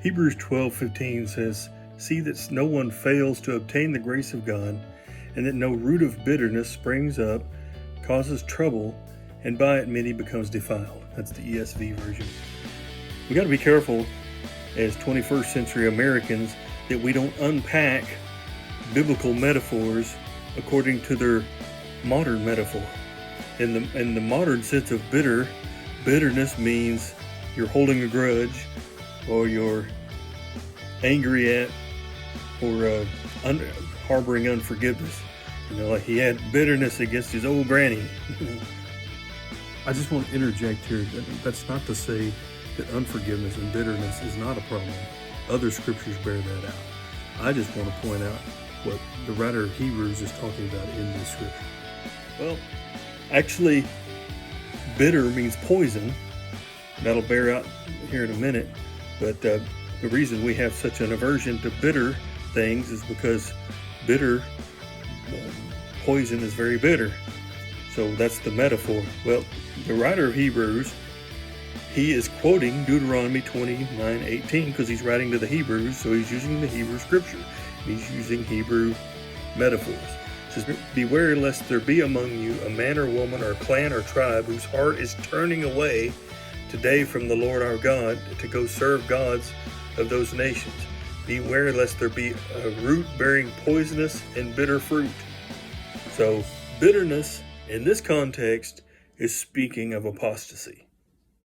Hebrews 12:15 says, "See that no one fails to obtain the grace of God, and that no root of bitterness springs up, causes trouble, and by it many becomes defiled." That's the ESV version. We got to be careful as 21st century Americans that we don't unpack biblical metaphors according to their modern metaphor. In the modern sense of bitterness means you're holding a grudge, or you're angry at, or harboring unforgiveness. Like he had bitterness against his old granny. I just want to interject here. That's not to say that unforgiveness and bitterness is not a problem. Other scriptures bear that out. I just want to point out what the writer of Hebrews is talking about in this scripture. Well, actually, bitter means poison. That'll bear out here in a minute. But the reason we have such an aversion to bitter things is because poison is very bitter. So that's the metaphor. Well, the writer of Hebrews, he is quoting Deuteronomy 29:18 because he's writing to the Hebrews, so he's using the Hebrew scripture. He's using Hebrew metaphors. It says, "Beware lest there be among you a man or woman or clan or tribe whose heart is turning away today from the Lord our God to go serve gods of those nations. Beware lest there be a root bearing poisonous and bitter fruit." So bitterness in this context is speaking of apostasy.